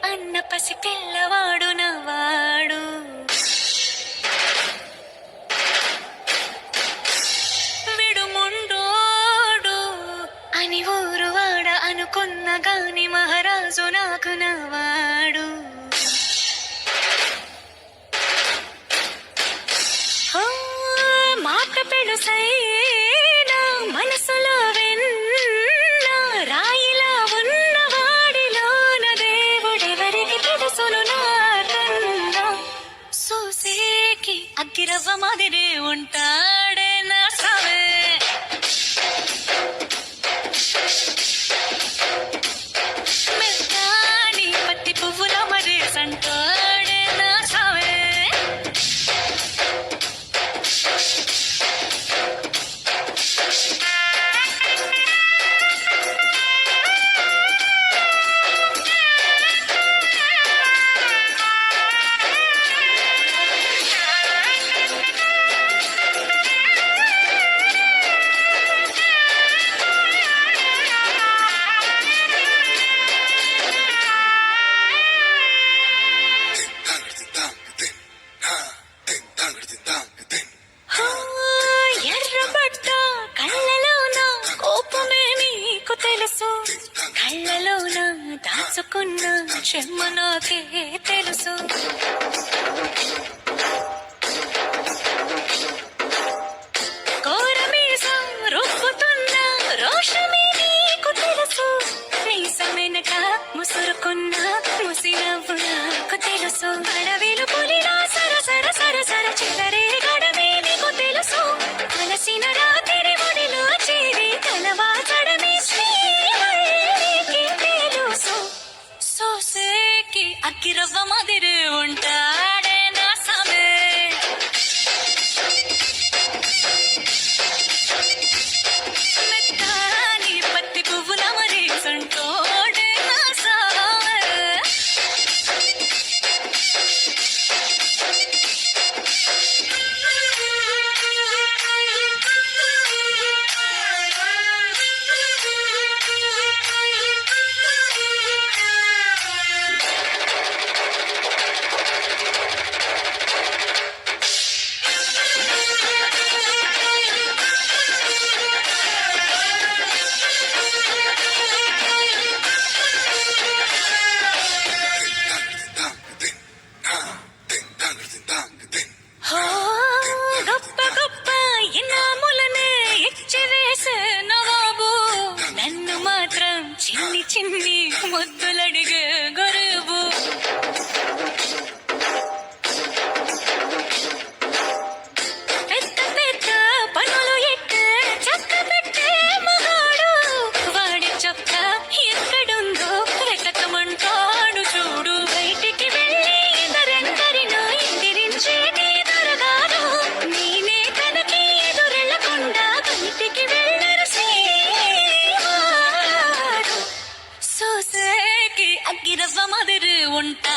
అన్న పసి పిల్లవాడు నవ్వాడు. విడుముండోడు అని ఊరువాడ అనుకున్న గాని మహారాజు నాకు నవ్వాడు. మాట పెడుసైనా మనసులో వెన్న రాయిలా ఉన్నవాడిలోన దేవుడెవరికి తెలుసును నాకన్నా. సూసేకి అగ్గిరవ్వ మాదిరే ఉంటాడే నా సావే. మెత్తాని పత్తి పువ్వుల మరేసంటాడే నా సావే. ఎర్రబడ్డ కళ్ళలోన కోపమే నీకు తెలుసు. కళ్ళలోన దాచుకున్న చెమ్మ నాకే తెలుసు. కోరమీసం రుబ్బుతున్న రోషమే నీకు తెలుసు. మీసమెనక ముసురుకున్న ముసినవ్వు నాకు తెలుసు. అడవిలు పులిలా సరసర సరసర చిల్లరే గడమే నీకు తెలుసు. అలసిన రాత్రి ఒడిలో చేరి తలవాచడమే శ్రీకి తెలుసు. సోసేకి అగ్గిరవ్వ మాదిరి ఉంటాడే నా సమే. మెత్తాని పత్తి పువ్వుల మరేసంటోడే నా సావే. గొప్ప గొప్ప ఇనాములనే ఇచ్చివేసే నవాబు. నన్ను మాత్రం చిన్ని చిన్ని ముద్దులడిగే గొరువు. పెద్ద పెద్ద పనులు ఎట్టే చక్క పెట్టే మగాడు. వాడి చొక్క ఎక్కడుందో వెతకమంటాడు చూడు. బయటికి వెళ్ళి ఇద్దరెందరినో ఎదిరించేది దొరగాడు. నేనే తనకి ఎదురెళ్ళకుండా బయటికి వెళ్ళరు శ్రీవాడు. సోసేకి అగ్గిరవ్వ మాదిరి ఉంటా